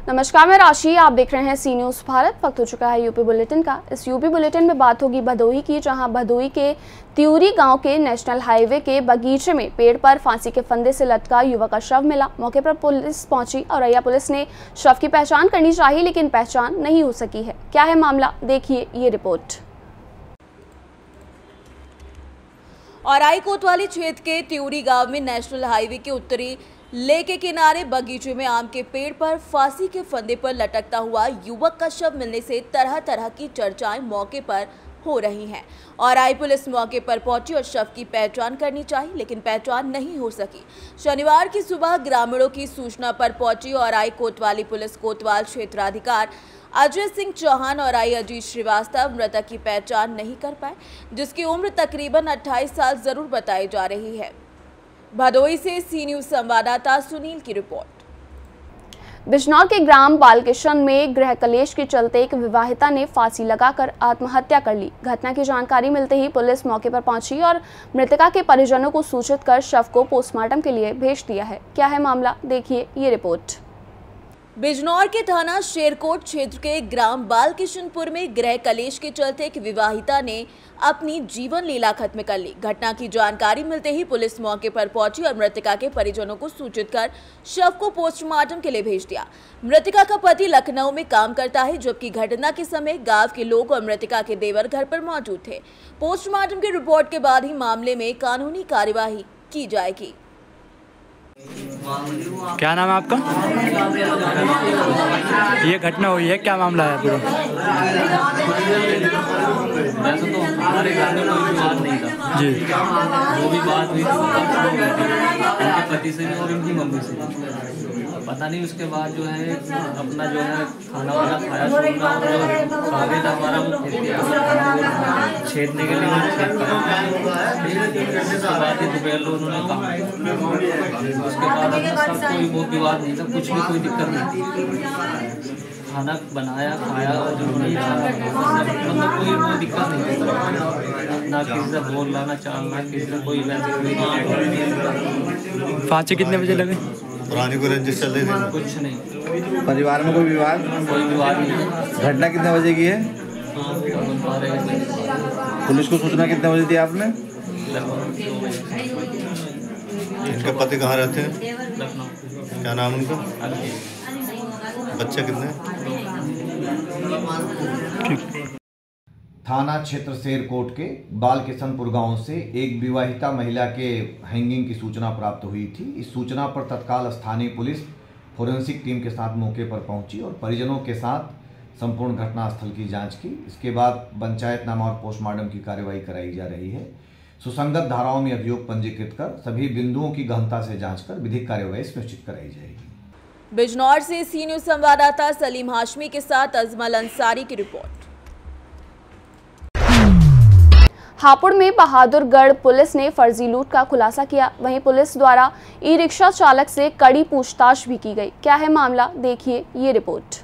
नमस्कार, मैं राशि। आप देख रहे हैं सी न्यूज़ भारत। वक्त हो चुका है यूपी बुलेटिन का। इस यूपी बुलेटिन में बात होगी भदोही की, जहां भदोही के त्यूरी गांव के नेशनल हाईवे के बगीचे में पेड़ पर फांसी के फंदे से लटका युवक का शव मिला। मौके पर पुलिस पहुंची। औरैया पुलिस ने शव की पहचान करनी चाहिए, लेकिन पहचान नहीं हो सकी है। क्या है मामला, देखिए ये रिपोर्ट। औराई कोतवाली क्षेत्र के त्यूरी गांव में नेशनल हाईवे के उत्तरी लेक के किनारे बगीचे में आम के पेड़ पर फांसी के फंदे पर लटकता हुआ युवक का शव मिलने से तरह तरह की चर्चाएं मौके पर हो रही हैं। औराई पुलिस मौके पर पहुंची और शव की पहचान करनी चाहिए, लेकिन पहचान नहीं हो सकी। शनिवार की सुबह ग्रामीणों की सूचना पर पहुंची औराई कोतवाली पुलिस कोतवाल क्षेत्राधिकार अजय सिंह चौहान और अजीत श्रीवास्तव मृतक की पहचान नहीं कर पाए, जिसकी उम्र तकरीबन 28 साल जरूर बताई जा रही है। भदोही से सी न्यूज़ संवाददाता सुनील की रिपोर्ट। बिजनौर के ग्राम बालकिशन में गृह कलेश के चलते एक विवाहिता ने फांसी लगाकर आत्महत्या कर ली। घटना की जानकारी मिलते ही पुलिस मौके पर पहुंची और मृतका के परिजनों को सूचित कर शव को पोस्टमार्टम के लिए भेज दिया है। क्या है मामला, देखिए ये रिपोर्ट। बिजनौर के थाना शेरकोट क्षेत्र के ग्राम बालकिशनपुर में गृह कलेश के चलते एक विवाहिता ने अपनी जीवन लीला खत्म कर ली। घटना की जानकारी मिलते ही पुलिस मौके पर पहुंची और मृतका के परिजनों को सूचित कर शव को पोस्टमार्टम के लिए भेज दिया। मृतका का पति लखनऊ में काम करता है, जबकि घटना के समय गांव के लोग और मृतका के देवर घर पर मौजूद थे। पोस्टमार्टम की रिपोर्ट के बाद ही मामले में कानूनी कार्यवाही की जाएगी। क्या नाम है आपका? ये घटना हुई है, क्या मामला है पूरा? वैसे तो हमारे घर में कोई विवाद नहीं था जी। जो भी बात हुई उनके पति से भी और उनकी मम्मी से। पता नहीं उसके बाद जो है अपना जो है खाना वाना खाया सोना और जो कागज हमारा वो छेदने के लिए छेद पाया। उसके बाद ही दोपहर उन्होंने कहा। उसके बाद कोई वो विवाद नहीं था, कुछ भी कोई दिक्कत नहीं थी। खाना बनाया खाया और जो नहीं मतलब कोई वो दिक्कत नहीं थी। ना किसी से बोलना ना चालना, किसी से कोई फांसी कितने बजे लगे? पुरानी कोई रंजिश चल रही थी? कुछ नहीं। परिवार में कोई विवाद नहीं। घटना कितने बजे की है? पुलिस को सूचना कितने बजे दी आपने? इनके पति कहाँ रहते हैं? क्या नाम उनका? बच्चे कितने? थाना क्षेत्र शेरकोट के बालकिशनपुर गांव से एक विवाहिता महिला के हैंगिंग की सूचना प्राप्त हुई थी। इस सूचना पर तत्काल स्थानीय पुलिस फोरेंसिक टीम के साथ मौके पर पहुंची और परिजनों के साथ संपूर्ण घटनास्थल की जांच की। इसके बाद पंचायतनामा और पोस्टमार्टम की कार्यवाही कराई जा रही है। सुसंगत धाराओं में अभियोग पंजीकृत कर सभी बिंदुओं की गहनता से जांच कर विधिक कार्यवाही सुनिश्चित कराई जाएगी। बिजनौर से सी न्यूज़ संवाददाता सलीम हाशमी के साथ अजमल अंसारी की रिपोर्ट। हापुड़ में बहादुरगढ़ पुलिस ने फर्जी लूट का खुलासा किया। वहीं पुलिस द्वारा ई रिक्शा चालक से कड़ी पूछताछ भी की गई। क्या है मामला, देखिए ये रिपोर्ट।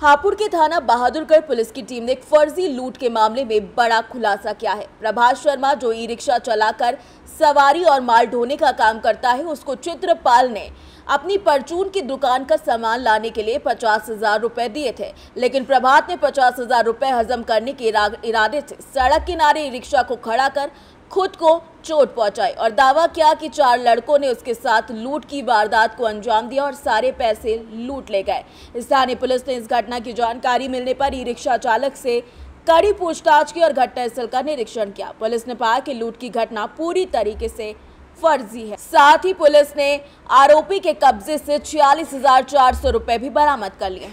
हापुड़ के थाना बहादुरगढ़ पुलिस की टीम ने एक फर्जी लूट के मामले में बड़ा खुलासा किया है। प्रभात शर्मा, जो ई रिक्शा चलाकर सवारी और माल ढोने का काम करता है, उसको चित्रपाल ने अपनी परचून की दुकान का सामान लाने के लिए 50,000 रुपए दिए थे, लेकिन प्रभात ने 50,000 रुपए हजम करने के इरादे से सड़क किनारे ई रिक्शा को खड़ा कर खुद को चोट पहुंचाई और दावा किया कि 4 लड़कों ने उसके साथ लूट की वारदात को अंजाम दिया और सारे पैसे लूट ले गए। स्थानीय पुलिस ने इस घटना की जानकारी मिलने पर ई रिक्शा चालक से कड़ी पूछताछ की और घटनास्थल का निरीक्षण किया। पुलिस ने पाया कि लूट की घटना पूरी तरीके से फर्जी है। साथ ही पुलिस ने आरोपी के कब्जे से 46,400 रुपए भी बरामद कर लिए।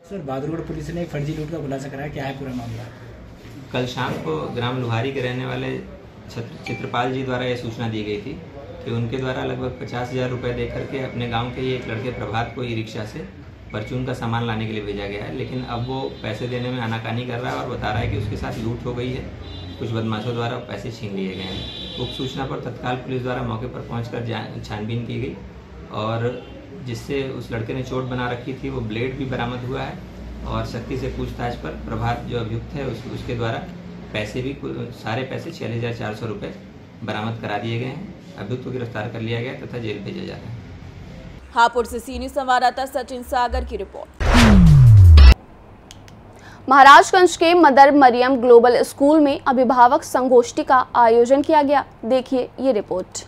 सर, बहादुरगढ़ पुलिस ने एक फर्जी लूट का खुलासा कराया, क्या है पूरा मामला? कल शाम को ग्राम लुहारी के रहने वाले चित्रपाल जी द्वारा यह सूचना दी गई थी कि उनके द्वारा लगभग 50,000 रुपये दे करके अपने गांव के ही एक लड़के प्रभात को ई रिक्शा से परचून का सामान लाने के लिए भेजा गया है, लेकिन अब वो पैसे देने में आनाकानी कर रहा है और बता रहा है कि उसके साथ लूट हो गई है। कुछ बदमाशों द्वारा पैसे छीन लिए गए हैं। उक्त सूचना पर तत्काल पुलिस द्वारा मौके पर पहुंचकर छानबीन की गई और जिससे उस लड़के ने चोट बना रखी थी वो ब्लेड भी बरामद हुआ है और सख्ती से पूछताछ पर प्रभात जो अभियुक्त है उसके द्वारा पैसे भी सारे पैसे 46,400 रुपये बरामद करा दिए गए हैं। अभियुक्त को गिरफ्तार कर लिया गया तथा जेल भेजा जा रहा है। हापुड़ से सी न्यूज संवाददाता सचिन सागर की रिपोर्ट। महाराजगंज के मदर मरियम ग्लोबल स्कूल में अभिभावक संगोष्ठी का आयोजन किया गया। देखिए ये रिपोर्ट।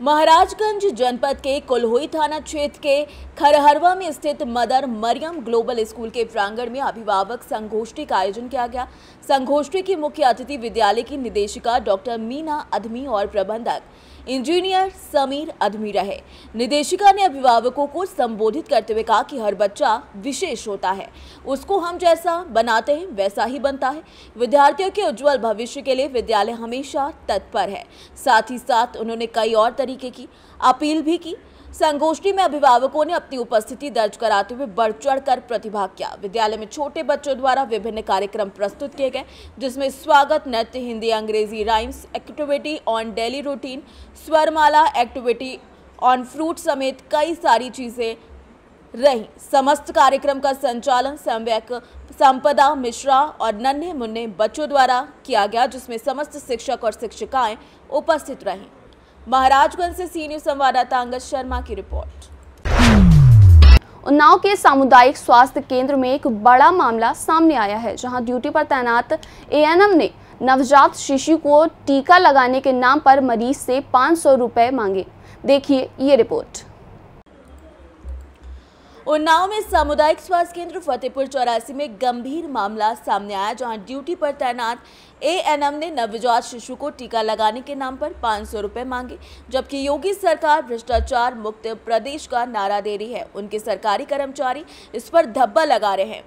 महाराजगंज जनपद के कुल्होई थाना क्षेत्र के खरहरवा में स्थित मदर मरियम ग्लोबल स्कूल के प्रांगण में अभिभावक संगोष्ठी का आयोजन किया गया। संगोष्ठी की मुख्य अतिथि विद्यालय की निदेशिका डॉक्टर मीना अधमी और प्रबंधक इंजीनियर समीर अधमी रहे। निदेशिका ने अभिभावकों को संबोधित करते हुए कहा कि हर बच्चा विशेष होता है, उसको हम जैसा बनाते हैं वैसा ही बनता है। विद्यार्थियों के उज्जवल भविष्य के लिए विद्यालय हमेशा तत्पर है। साथ ही साथ उन्होंने कई और तरीके की अपील भी की। संगोष्ठी में अभिभावकों ने अपनी उपस्थिति दर्ज कराते हुए बढ़ चढ़कर प्रतिभाग किया। विद्यालय में छोटे बच्चों द्वारा विभिन्न कार्यक्रम प्रस्तुत किए गए, जिसमें स्वागत नृत्य, Hindi Angrezi rhymes, activity on daily routine, स्वरमाला, एक्टिविटी ऑन फ्रूट समेत कई सारी चीजें रही। समस्त कार्यक्रम का संचालन समन्वयक संपदा मिश्रा और नन्हे मुन्ने बच्चों द्वारा किया गया, जिसमें समस्त शिक्षक और शिक्षिकाएं उपस्थित रहीं। महाराजगंज से सी न्यूज संवाददाता अंगद शर्मा की रिपोर्ट। उन्नाव के सामुदायिक स्वास्थ्य केंद्र में एक बड़ा मामला सामने आया है, जहां ड्यूटी पर तैनात एएनएम ने नवजात शिशु को टीका लगाने के नाम पर मरीज से 500 रुपए मांगे। देखिए ये रिपोर्ट। उन्नाव में सामुदायिक स्वास्थ्य केंद्र फतेहपुर 84 में गंभीर मामला सामने आया, जहां ड्यूटी पर तैनात एएनएम ने नवजात शिशु को टीका लगाने के नाम पर 500 रुपए मांगे, जबकि योगी सरकार भ्रष्टाचार मुक्त प्रदेश का नारा दे रही है। उनके सरकारी कर्मचारी इस पर धब्बा लगा रहे हैं।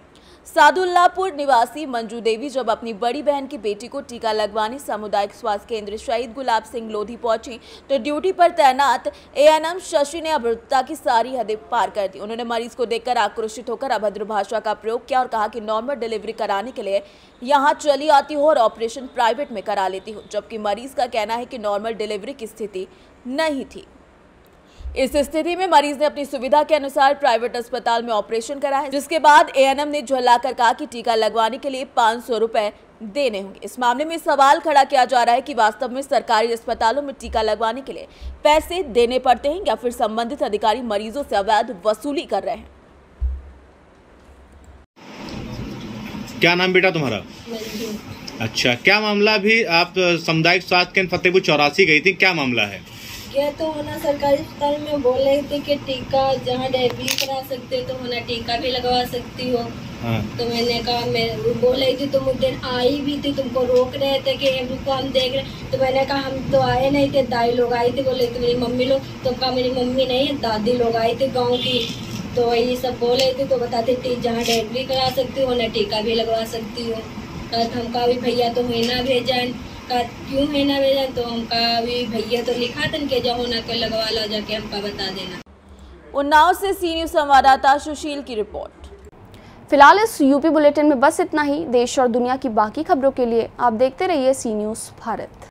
सादुल्लापुर निवासी मंजू देवी जब अपनी बड़ी बहन की बेटी को टीका लगवाने सामुदायिक स्वास्थ्य केंद्र शहीद गुलाब सिंह लोधी पहुंची, तो ड्यूटी पर तैनात एएनएम शशि ने अभद्रता की सारी हदें पार कर दी। उन्होंने मरीज को देखकर आक्रोशित होकर अभद्र भाषा का प्रयोग किया और कहा कि नॉर्मल डिलीवरी कराने के लिए यहाँ चली आती हो और ऑपरेशन प्राइवेट में करा लेती हो, जबकि मरीज का कहना है कि नॉर्मल डिलीवरी की स्थिति नहीं थी। इस स्थिति में मरीज ने अपनी सुविधा के अनुसार प्राइवेट अस्पताल में ऑपरेशन कराया, जिसके बाद एएनएम ने झुलाकर कहा कि टीका लगवाने के लिए 500 रुपए देने होंगे। इस मामले में सवाल खड़ा किया जा रहा है कि वास्तव में सरकारी अस्पतालों में टीका लगवाने के लिए पैसे देने पड़ते हैं या फिर संबंधित अधिकारी मरीजों से अवैध वसूली कर रहे हैं। क्या नाम बेटा तुम्हारा? अच्छा, क्या मामला? भी आप सामुदायिक स्वास्थ्य केंद्र फतेहपुर 84 गई थी, क्या मामला है? क्या तो होना सरकारी अस्पताल में बोल रहे थे कि टीका जहाँ डिलीवरी करा सकते तो होना टीका भी लगवा सकती हो। हाँ। तो मैंने कहा, मैं बोल रही थी, तुम उस दिन आई भी थी, तुमको रोक रहे थे कि रुको हम देख रहे। तो मैंने कहा हम तो आए नहीं थे, दाई लोग आई थी। बोले तो मेरी मम्मी लोग, तो कहा मेरी मम्मी नहीं है, दादी लोग आई थी गाँव की। तो वही सब बोल रहे थे, तो बताते थे जहाँ डिलीवरी करा सकती हो ना टीका भी लगवा सकती हो। हम कहा भी भैया तो महीना भेजा, क्यों महीना भेजा? तो हमका भी भैया तो लिखा था कि जाओ ना कर लगवा लो, जाके हमका बता देना। उन्नाव से सी न्यूज संवाददाता सुशील की रिपोर्ट। फिलहाल इस यूपी बुलेटिन में बस इतना ही। देश और दुनिया की बाकी खबरों के लिए आप देखते रहिए सी न्यूज भारत।